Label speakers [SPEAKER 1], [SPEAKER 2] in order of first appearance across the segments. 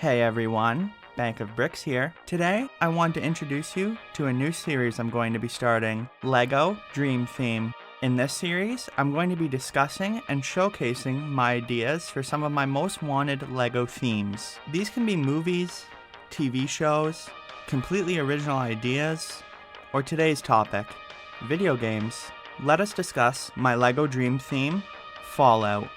[SPEAKER 1] Hey everyone, Bank of Bricks here. Today, I want to introduce you to a new series I'm going to be starting, LEGO Dream Theme. In this series, I'm going to be discussing and showcasing my ideas for some of my most wanted LEGO themes. These can be movies, TV shows, completely original ideas, or today's topic, video games. Let us discuss my LEGO Dream Theme, Fallout.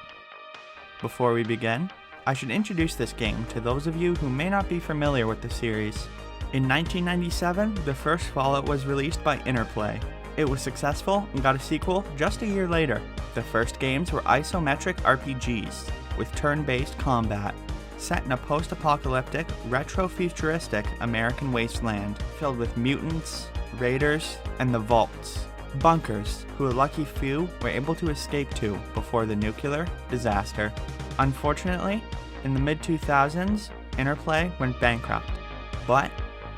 [SPEAKER 1] Before we begin, I should introduce this game to those of you who may not be familiar with the series. In 1997, the first Fallout was released by Interplay. It was successful and got a sequel just a year later. The first games were isometric RPGs with turn-based combat, set in a post-apocalyptic, retro-futuristic American wasteland filled with mutants, raiders, and the Vaults, bunkers who a lucky few were able to escape to before the nuclear disaster. Unfortunately, in the mid-2000s, Interplay went bankrupt, but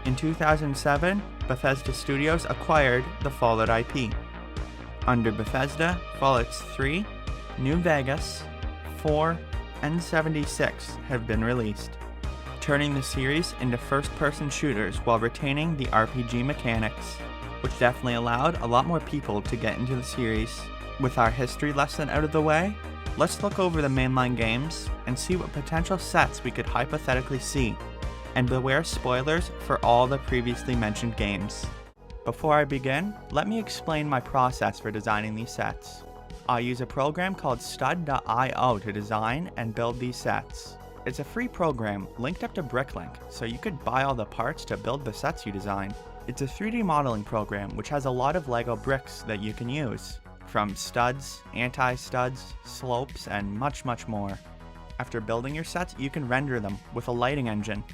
[SPEAKER 1] in 2007, Bethesda Studios acquired the Fallout IP. Under Bethesda, Fallout 3, New Vegas, 4, and 76 have been released, turning the series into first-person shooters while retaining the RPG mechanics, which definitely allowed a lot more people to get into the series. With our history lesson out of the way, let's look over the mainline games and see what potential sets we could hypothetically see, and beware spoilers for all the previously mentioned games. Before I begin, let me explain my process for designing these sets. I use a program called stud.io to design and build these sets. It's a free program linked up to Bricklink, so you could buy all the parts to build the sets you design. It's a 3D modeling program which has a lot of LEGO bricks that you can use, from studs, anti-studs, slopes, and much more. After building your sets, you can render them with a lighting engine.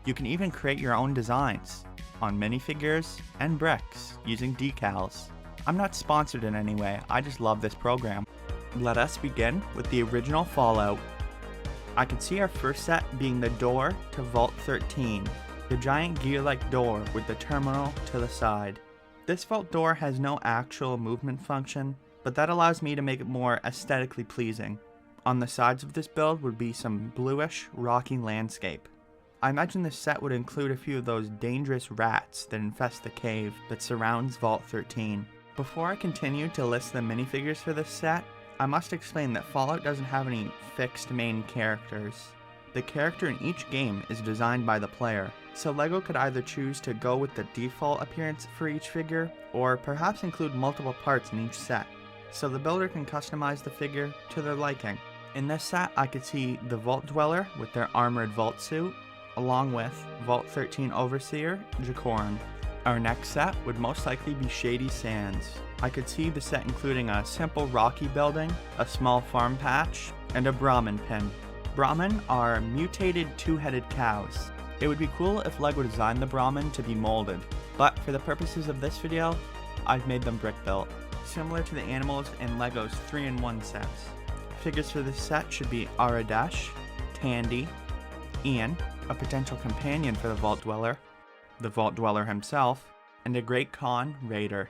[SPEAKER 1] You can even create your own designs on minifigures and bricks using decals. I'm not sponsored in any way, I just love this program. Let us begin with the original Fallout. I can see our first set being the door to Vault 13, the giant gear-like door with the terminal to the side. This vault door has no actual movement function, but that allows me to make it more aesthetically pleasing. On the sides of this build would be some bluish, rocky landscape. I imagine this set would include a few of those dangerous rats that infest the cave that surrounds Vault 13. Before I continue to list the minifigures for this set, I must explain that Fallout doesn't have any fixed main characters. The character in each game is designed by the player, so LEGO could either choose to go with the default appearance for each figure, or perhaps include multiple parts in each set, so the builder can customize the figure to their liking. In this set, I could see the Vault Dweller with their armored vault suit, along with Vault 13 Overseer, Jacoran. Our next set would most likely be Shady Sands. I could see the set including a simple rocky building, a small farm patch, and a Brahmin pin. Brahmin are mutated two-headed cows. It would be cool if LEGO designed the Brahmin to be molded, but for the purposes of this video, I've made them brick-built, similar to the animals in LEGO's 3-in-1 sets. Figures for this set should be Aradesh, Tandy, Ian, a potential companion for the Vault Dweller himself, and a Great Khan Raider.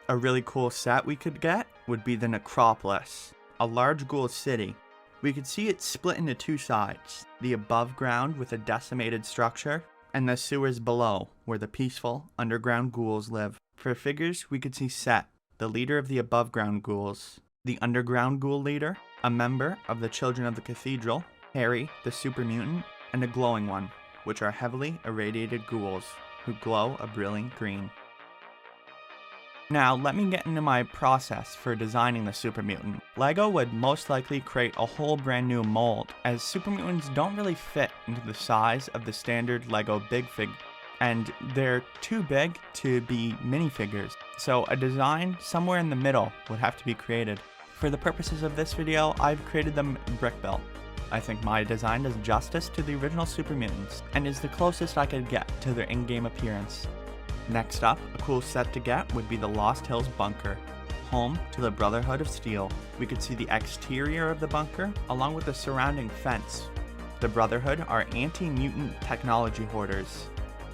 [SPEAKER 1] A really cool set we could get would be the Necropolis, a large ghoul city. We could see it split into two sides, the above ground with a decimated structure, and the sewers below, where the peaceful, underground ghouls live. For figures, we could see Set, the leader of the above ground ghouls, the underground ghoul leader, a member of the Children of the Cathedral, Harry, the super mutant, and a glowing one, which are heavily irradiated ghouls, who glow a brilliant green. Now, let me get into my process for designing the super mutant. LEGO would most likely create a whole brand new mold, as super mutants don't really fit into the size of the standard LEGO Big Fig, and they're too big to be minifigures, so a design somewhere in the middle would have to be created. For the purposes of this video, I've created them brick-built. I think my design does justice to the original super mutants, and is the closest I could get to their in-game appearance. Next up, a cool set to get would be the Lost Hills Bunker, home to the Brotherhood of Steel. We could see the exterior of the bunker, along with the surrounding fence. The Brotherhood are anti-mutant technology hoarders,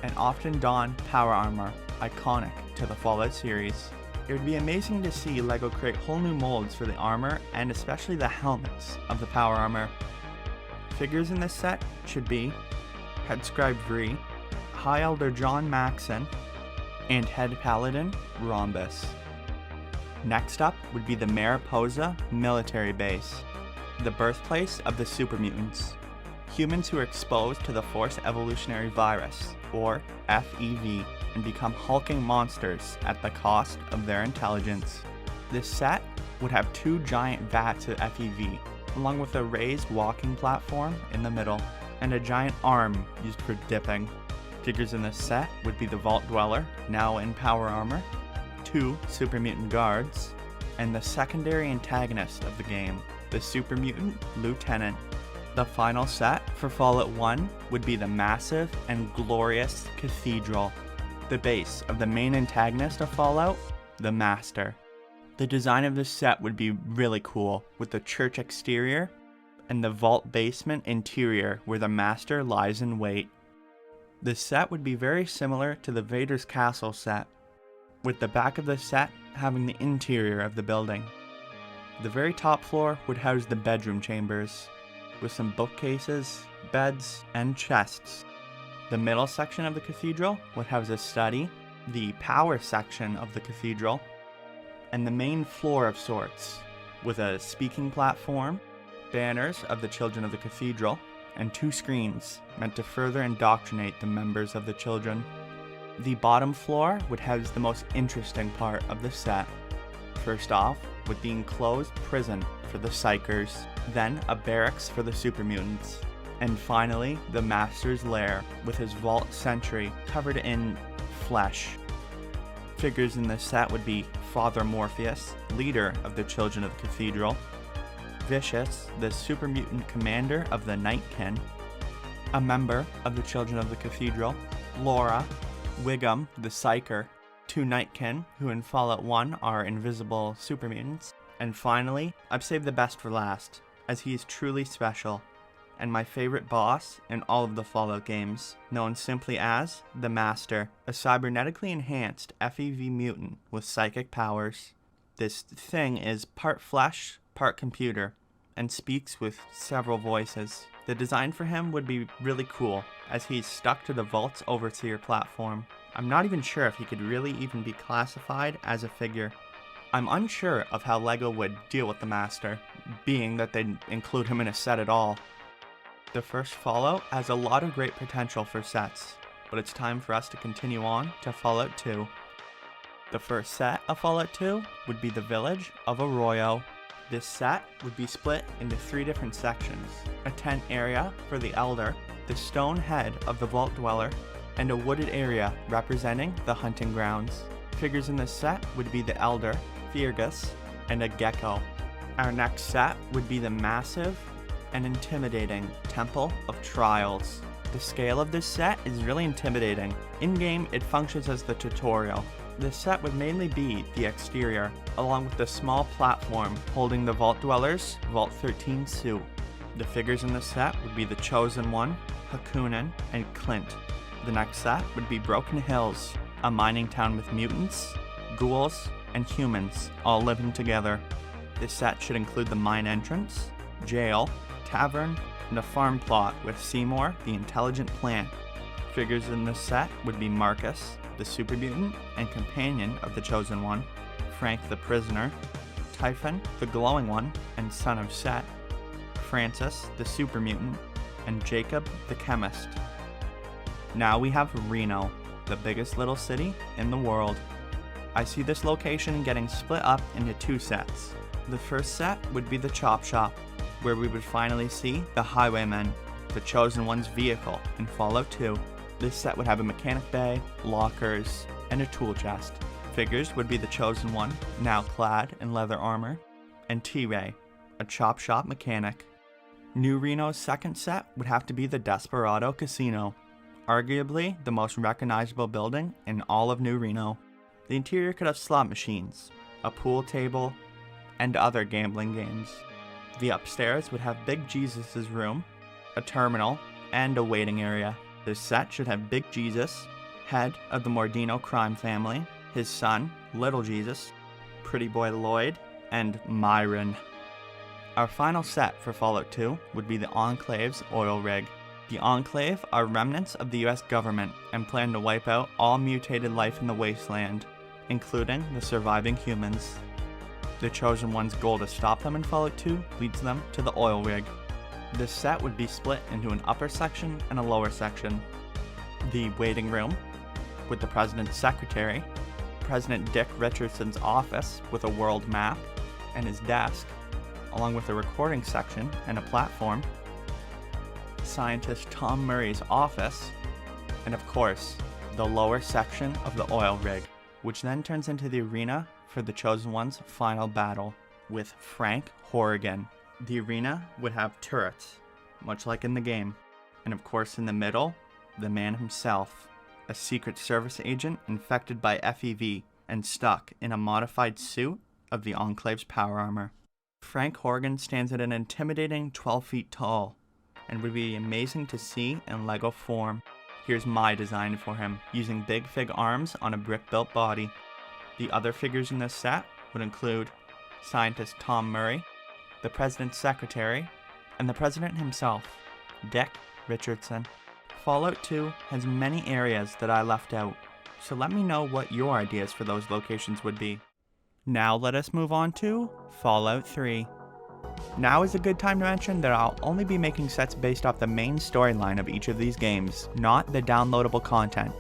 [SPEAKER 1] and often don power armor, iconic to the Fallout series. It would be amazing to see LEGO create whole new molds for the armor, and especially the helmets of the power armor. Figures in this set should be Head Scribe Vree, High Elder John Maxon, and Head Paladin Rhombus. Next up would be the Mariposa military base, the birthplace of the super mutants, humans who are exposed to the Forced Evolutionary Virus, or FEV, and become hulking monsters at the cost of their intelligence. This set would have 2 giant vats of FEV, along with a raised walking platform in the middle, and a giant arm used for dipping. Figures in this set would be the Vault Dweller, now in power armor, 2 super mutant guards, and the secondary antagonist of the game, the super mutant lieutenant. The final set for Fallout 1 would be the massive and glorious Cathedral, the base of the main antagonist of Fallout, the Master. The design of this set would be really cool, with the church exterior and the vault basement interior where the Master lies in wait. This set would be very similar to the Vader's Castle set, with the back of the set having the interior of the building. The very top floor would house the bedroom chambers, with some bookcases, beds, and chests. The middle section of the cathedral would house a study, the power section of the cathedral, and the main floor of sorts, with a speaking platform, banners of the children of the cathedral, and 2 screens meant to further indoctrinate the members of the children. The bottom floor would house the most interesting part of the set. First off, with the enclosed prison for the Psychers, then a barracks for the super mutants, and finally the Master's lair with his vault sentry covered in flesh. Figures in this set would be Father Morpheus, leader of the Children of the Cathedral, Vicious, the super mutant commander of the Nightkin, a member of the Children of the Cathedral, Laura, Wiggum, the Psyker, 2 Nightkin, who in Fallout 1 are invisible super mutants, and finally, I've saved the best for last, as he is truly special, and my favorite boss in all of the Fallout games, known simply as the Master, a cybernetically enhanced FEV mutant with psychic powers. This thing is part flesh, part computer, and speaks with several voices. The design for him would be really cool, as he's stuck to the Vault's Overseer platform. I'm not even sure if he could really even be classified as a figure. I'm unsure of how LEGO would deal with the Master, being that they'd include him in a set at all. The first Fallout has a lot of great potential for sets, but it's time for us to continue on to Fallout 2. The first set of Fallout 2 would be the village of Arroyo. This set would be split into 3 different sections: a tent area for the Elder, the stone head of the Vault Dweller, and a wooded area representing the hunting grounds. Figures in this set would be the Elder, Fergus, and a gecko. Our next set would be the massive and intimidating Temple of Trials. The scale of this set is really intimidating. In-game, it functions as the tutorial. This set would mainly be the exterior, along with the small platform holding the Vault Dweller's Vault 13 suit. The figures in this set would be the Chosen One, Hakunin, and Clint. The next set would be Broken Hills, a mining town with mutants, ghouls, and humans all living together. This set should include the mine entrance, jail, tavern, and a farm plot with Seymour, the intelligent plant. Figures in this set would be Marcus, the super mutant and companion of the Chosen One, Frank the prisoner, Typhon, the glowing one and son of Set, Francis, the super mutant, and Jacob, the chemist. Now we have Reno, the biggest little city in the world. I see this location getting split up into 2 sets. The first set would be the Chop Shop, where we would finally see the Highwaymen, the Chosen One's vehicle in Fallout 2. This set would have a mechanic bay, lockers, and a tool chest. Figures would be the Chosen One, now clad in leather armor, and T-Ray, a chop shop mechanic. New Reno's second set would have to be the Desperado Casino, arguably the most recognizable building in all of New Reno. The interior could have slot machines, a pool table, and other gambling games. The upstairs would have Big Jesus' room, a terminal, and a waiting area. This set should have Big Jesus, head of the Mordino crime family, his son, Little Jesus, Pretty Boy Lloyd, and Myron. Our final set for Fallout 2 would be the Enclave's oil rig. The Enclave are remnants of the US government and plan to wipe out all mutated life in the wasteland, including the surviving humans. The Chosen One's goal to stop them in Fallout 2 leads them to the oil rig. This set would be split into an upper section and a lower section. The waiting room, with the President's secretary, President Dick Richardson's office with a world map, and his desk, along with a recording section and a platform, Scientist Tom Murray's office, and of course, the lower section of the oil rig, which then turns into the arena for the Chosen One's final battle with Frank Horrigan. The arena would have turrets, much like in the game, and of course in the middle, the man himself, a Secret Service agent infected by FEV and stuck in a modified suit of the Enclave's power armor. Frank Horrigan stands at an intimidating 12 feet tall, and would be amazing to see in LEGO form. Here's my design for him, using Big Fig arms on a brick-built body. The other figures in this set would include Scientist Tom Murray, the President's secretary, and the President himself, Dick Richardson. Fallout 2 has many areas that I left out, so let me know what your ideas for those locations would be. Now let us move on to Fallout 3. Now is a good time to mention that I'll only be making sets based off the main storyline of each of these games, not the downloadable content.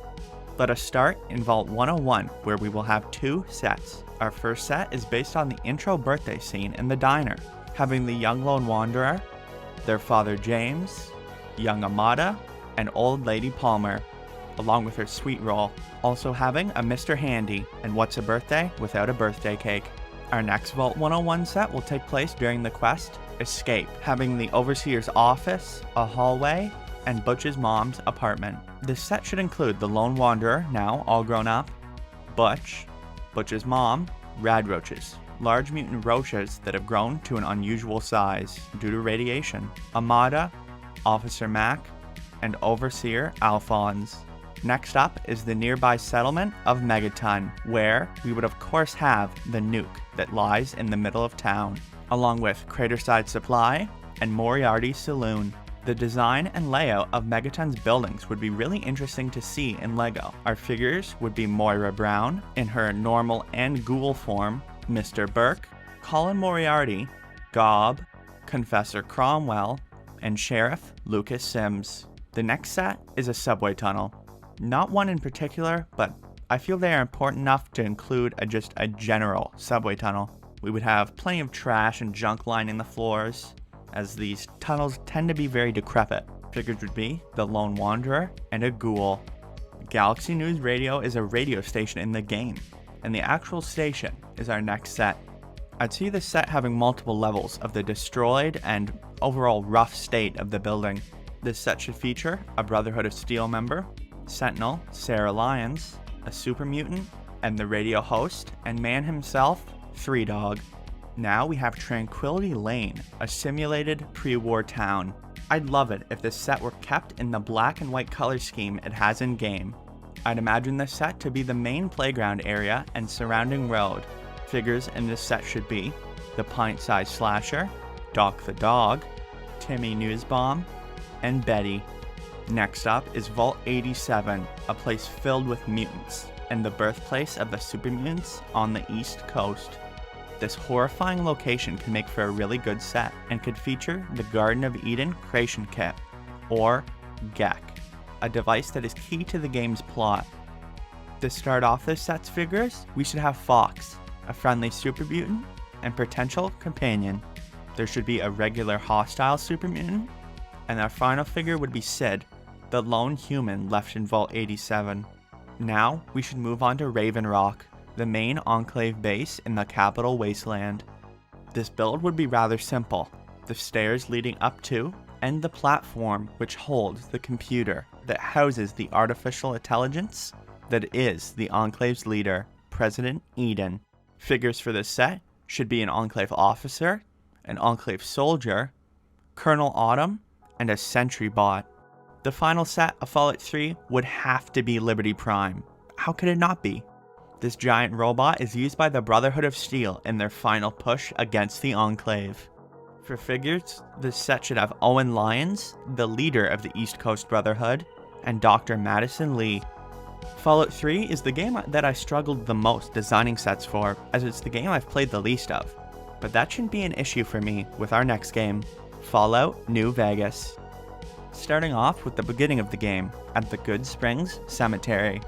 [SPEAKER 1] Let us start in Vault 101, where we will have 2 sets. Our first set is based on the intro birthday scene in the diner, having the young lone wanderer, their father James, young Amada, and old lady Palmer, along with her sweet roll, also having a Mr. Handy, and what's a birthday without a birthday cake. Our next Vault 101 set will take place during the quest Escape, having the Overseer's office, a hallway, and Butch's mom's apartment. This set should include the Lone Wanderer, now all grown up, Butch, Butch's mom, Radroaches, large mutant roaches that have grown to an unusual size due to radiation, Amada, Officer Mac, and Overseer Alphonse. Next up is the nearby settlement of Megaton, where we would of course have the nuke that lies in the middle of town, along with Craterside Supply and Moriarty Saloon. The design and layout of Megaton's buildings would be really interesting to see in LEGO. Our figures would be Moira Brown in her normal and ghoul form, Mr. Burke, Colin Moriarty, Gob, Confessor Cromwell, and Sheriff Lucas Sims. The next set is a subway tunnel. Not one in particular, but I feel they are important enough to include just a general subway tunnel. We would have plenty of trash and junk lining the floors, as these tunnels tend to be very decrepit. Figures would be the Lone Wanderer and a ghoul. Galaxy News Radio is a radio station in the game, and the actual station is our next set. I'd see this set having multiple levels of the destroyed and overall rough state of the building. This set should feature a Brotherhood of Steel member, Sentinel Sarah Lyons, a super mutant, and the radio host and man himself, Three Dog. Now we have Tranquility Lane, a simulated pre-war town. I'd love it if this set were kept in the black and white color scheme it has in game. I'd imagine this set to be the main playground area and surrounding road. Figures in this set should be the Pint-Sized Slasher, Doc the Dog, Timmy Newsbomb, and Betty. Next up is Vault 87, a place filled with mutants, and the birthplace of the super mutants on the East Coast. This horrifying location can make for a really good set, and could feature the Garden of Eden Creation Kit, or GECK, a device that is key to the game's plot. To start off this set's figures, we should have Fox, a friendly super mutant and potential companion. There should be a regular hostile super mutant, and our final figure would be Sid, the lone human left in Vault 87. Now, we should move on to Raven Rock, the main Enclave base in the Capital Wasteland. This build would be rather simple. The stairs leading up to, and the platform which holds the computer that houses the artificial intelligence that is the Enclave's leader, President Eden. Figures for this set should be an Enclave officer, an Enclave soldier, Colonel Autumn, and a sentry bot. The final set of Fallout 3 would have to be Liberty Prime. How could it not be? This giant robot is used by the Brotherhood of Steel in their final push against the Enclave. For figures, this set should have Owen Lyons, the leader of the East Coast Brotherhood, and Dr. Madison Lee. Fallout 3 is the game that I struggled the most designing sets for, as it's the game I've played the least of. But that shouldn't be an issue for me with our next game, Fallout New Vegas. Starting off with the beginning of the game, at the Good Springs Cemetery,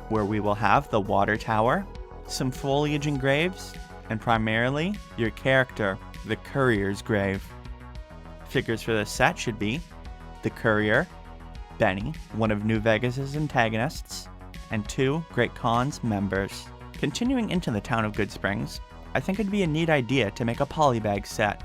[SPEAKER 1] where we will have the water tower, some foliage and graves, and primarily your character, the Courier's grave. Figures for this set should be the Courier, Benny, one of New Vegas' antagonists, and 2 Great Khan's members. Continuing into the town of Good Springs, I think it'd be a neat idea to make a polybag set,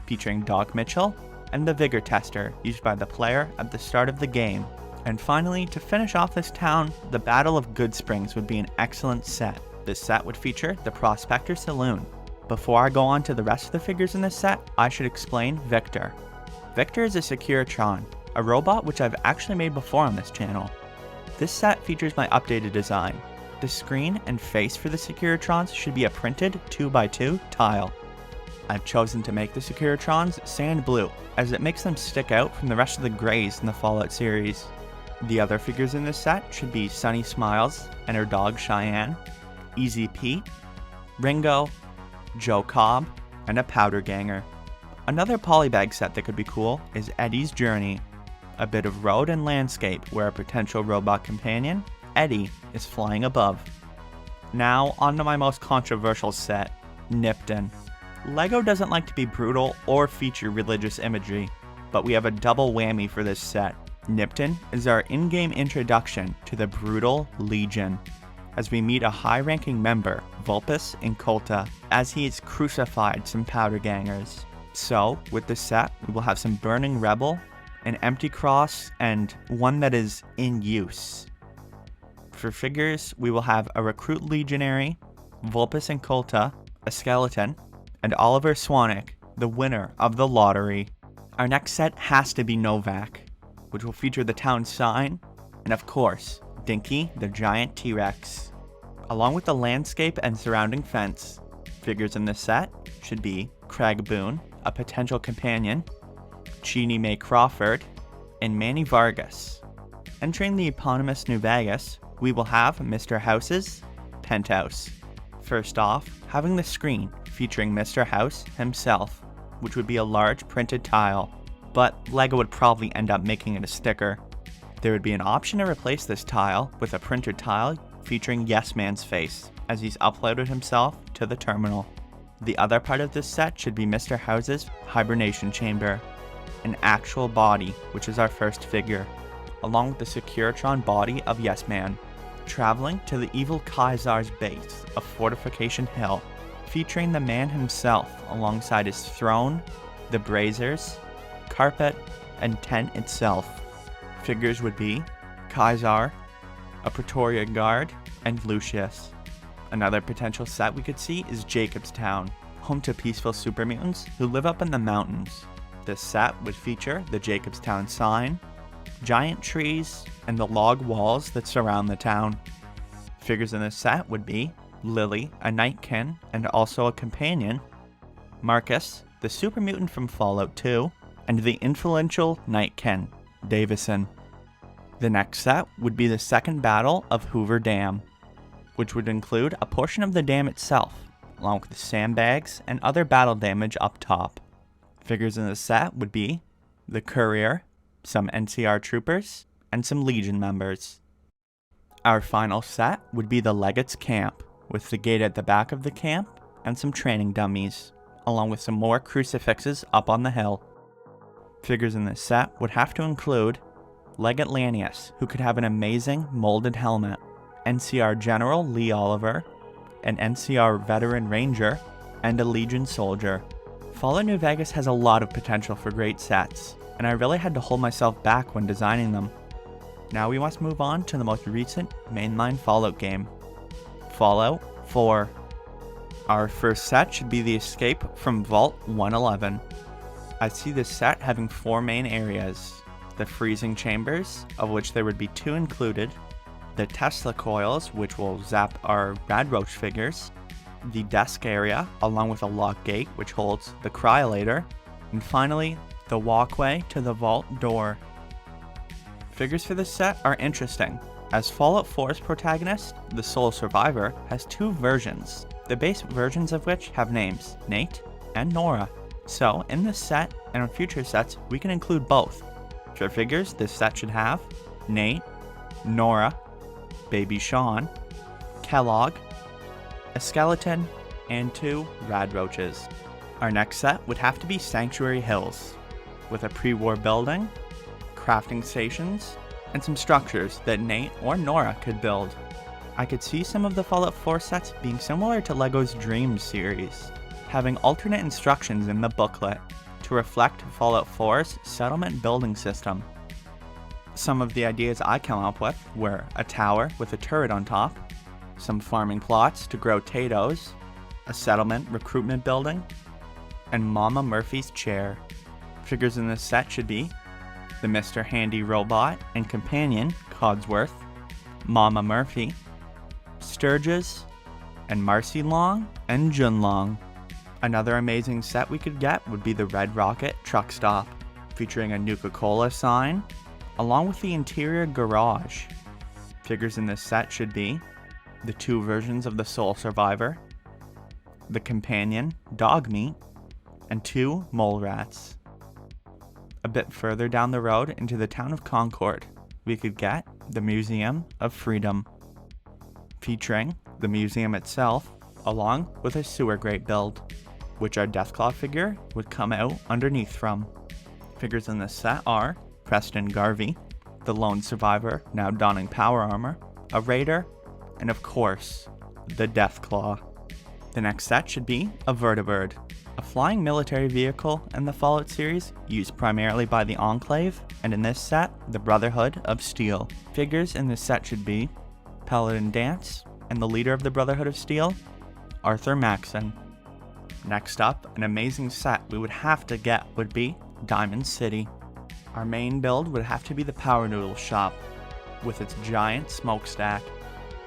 [SPEAKER 1] featuring Doc Mitchell and the Vigor Tester used by the player at the start of the game. And finally, to finish off this town, the Battle of Good Springs would be an excellent set. This set would feature the Prospector Saloon. Before I go on to the rest of the figures in this set, I should explain Victor. Victor is a Securitron, a robot which I've actually made before on this channel. This set features my updated design. The screen and face for the Securitrons should be a printed 2x2 tile. I've chosen to make the Securitrons sand blue, as it makes them stick out from the rest of the grays in the Fallout series. The other figures in this set should be Sunny Smiles and her dog Cheyenne, Easy Pete, Ringo, Joe Cobb, and a Powder Ganger. Another polybag set that could be cool is Eddie's Journey, a bit of road and landscape where a potential robot companion, Eddie, is flying above. Now onto my most controversial set, Nipton. LEGO doesn't like to be brutal or feature religious imagery, but we have a double whammy for this set. Nipton is our in-game introduction to the brutal Legion, as we meet a high-ranking member, Vulpus Inculta, as he has crucified some Powder Gangers. So, with this set, we will have some Burning Rebel, an Empty Cross, and one that is in use. For figures, we will have a Recruit Legionary, Vulpus Inculta, a Skeleton, and Oliver Swanek, the winner of the lottery. Our next set has to be Novak, which will feature the town sign, and of course, Dinky the giant T-Rex. Along with the landscape and surrounding fence, figures in this set should be Craig Boone, a potential companion, Jeannie Mae Crawford, and Manny Vargas. Entering the eponymous New Vegas, we will have Mr. House's penthouse. First off, having the screen featuring Mr. House himself, which would be a large printed tile, but LEGO would probably end up making it a sticker. There would be an option to replace this tile with a printed tile featuring Yes Man's face, as he's uploaded himself to the terminal. The other part of this set should be Mr. House's hibernation chamber, an actual body, which is our first figure, along with the Securitron body of Yes Man, traveling to the evil Kaisar's base of Fortification Hill, featuring the man himself alongside his throne, the braziers, carpet, and tent itself. Figures would be Kaisar, a Praetorian Guard, and Lucius. Another potential set we could see is Jacobstown, home to peaceful super mutants who live up in the mountains. This set would feature the Jacobstown sign, giant trees, and the log walls that surround the town. Figures in this set would be Lily, a Nightkin and also a companion, Marcus, the super mutant from Fallout 2, and the influential Nightkin, Davison. The next set would be the second battle of Hoover Dam, which would include a portion of the dam itself, along with the sandbags and other battle damage up top. Figures in the set would be the Courier, some NCR troopers, and some Legion members. Our final set would be the Legate's Camp, with the gate at the back of the camp and some training dummies, along with some more crucifixes up on the hill. Figures in this set would have to include Legate Lanius, who could have an amazing molded helmet, NCR General Lee Oliver, an NCR Veteran Ranger, and a Legion Soldier. Fallout New Vegas has a lot of potential for great sets, and I really had to hold myself back when designing them. Now we must move on to the most recent mainline Fallout game, Fallout 4. Our first set should be the Escape from Vault 111. I see this set having 4 main areas: the freezing chambers, of which there would be 2 included, the Tesla coils, which will zap our Radroach figures, the desk area, along with a locked gate which holds the Cryolator, And finally, the walkway to the vault door. Figures for this set are interesting, as Fallout 4's protagonist, the sole survivor, has two versions, the base versions of which have names, Nate and Nora. So, in this set, and in future sets, we can include both. For figures, this set should have Nate, Nora, Baby Sean, Kellogg, a skeleton, and 2 rad roaches. Our next set would have to be Sanctuary Hills, with a pre-war building, crafting stations, and some structures that Nate or Nora could build. I could see some of the Fallout 4 sets being similar to LEGO's Dreams series, having alternate instructions in the booklet to reflect Fallout 4's settlement building system. Some of the ideas I came up with were a tower with a turret on top, some farming plots to grow potatoes, a settlement recruitment building, and Mama Murphy's chair. Figures in this set should be the Mr. Handy robot and companion, Codsworth, Mama Murphy, Sturgis, and Marcy Long and Jun Long. Another amazing set we could get would be the Red Rocket truck stop, featuring a Nuka-Cola sign, along with the interior garage. Figures in this set should be the 2 versions of the Sole Survivor, the companion, Dogmeat, and 2 mole rats. A bit further down the road into the town of Concord, we could get the Museum of Freedom, featuring the museum itself, along with a sewer grate build, which our Deathclaw figure would come out underneath from. Figures in this set are Preston Garvey, the lone survivor now donning power armor, a raider, and of course, the Deathclaw. The next set should be a Vertibird, a flying military vehicle in the Fallout series used primarily by the Enclave, and in this set, the Brotherhood of Steel. Figures in this set should be Paladin Dance, and the leader of the Brotherhood of Steel, Arthur Maxon. Next up, an amazing set we would have to get would be Diamond City. Our main build would have to be the Power Noodle Shop, with its giant smokestack.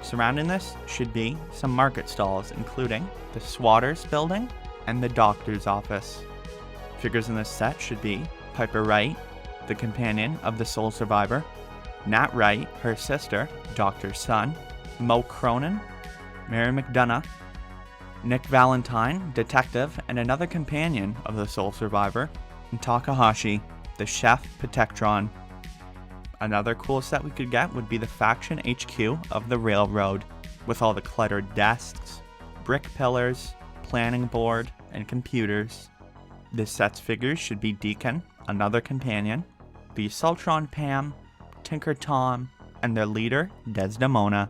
[SPEAKER 1] Surrounding this should be some market stalls, including the Swatters building and the doctor's office. Figures in this set should be Piper Wright, the companion of the sole survivor, Nat Wright, her sister, Doctor's son, Mo Cronin, Mary McDonough, Nick Valentine, detective and another companion of the sole survivor, and Takahashi, the chef Protectron. Another cool set we could get would be the faction HQ of the Railroad, with all the cluttered desks, brick pillars, planning board, and computers. This set's figures should be Deacon, another companion, the Sultron Pam, Tinker Tom, and their leader, Desdemona.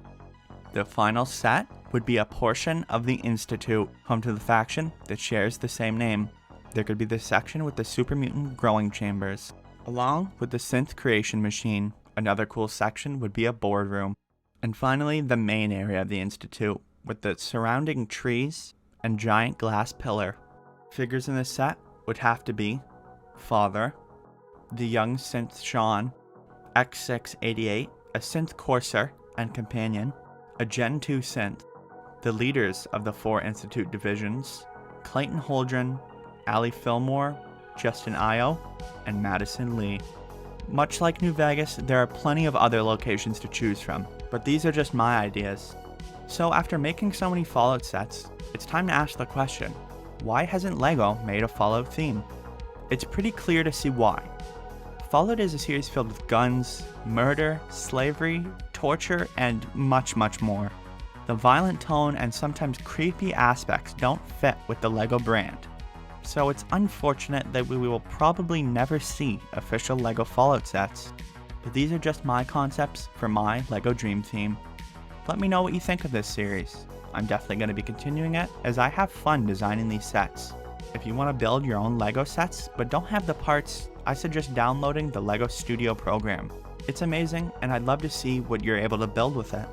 [SPEAKER 1] The final set would be a portion of the Institute, home to the faction that shares the same name. There could be the section with the super mutant growing chambers, along with the synth creation machine. Another cool section would be a boardroom. And finally, the main area of the Institute, with the surrounding trees and giant glass pillar. Figures in this set would have to be Father, the young synth Sean, X688, a synth courser and companion, a Gen 2 synth, the leaders of the 4 Institute divisions, Clayton Holdren, Ali Fillmore, Justin Io, and Madison Lee. Much like New Vegas, there are plenty of other locations to choose from, but these are just my ideas. So after making so many Fallout sets, it's time to ask the question, why hasn't LEGO made a Fallout theme? It's pretty clear to see why. Fallout is a series filled with guns, murder, slavery, torture, and much, much more. The violent tone and sometimes creepy aspects don't fit with the LEGO brand. So it's unfortunate that we will probably never see official LEGO Fallout sets. But these are just my concepts for my LEGO Dream Theme. Let me know what you think of this series. I'm definitely going to be continuing it, as I have fun designing these sets. If you want to build your own LEGO sets but don't have the parts, I suggest downloading the LEGO Studio program. It's amazing, and I'd love to see what you're able to build with it.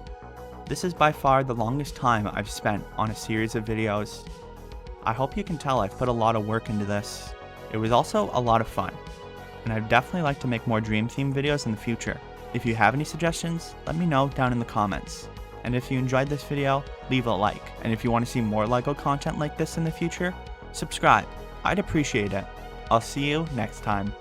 [SPEAKER 1] This is by far the longest time I've spent on a series of videos. I hope you can tell I've put a lot of work into this. It was also a lot of fun, and I'd definitely like to make more Dream Theme videos in the future. If you have any suggestions, let me know down in the comments. And if you enjoyed this video, leave a like. And if you want to see more LEGO content like this in the future, subscribe. I'd appreciate it. I'll see you next time.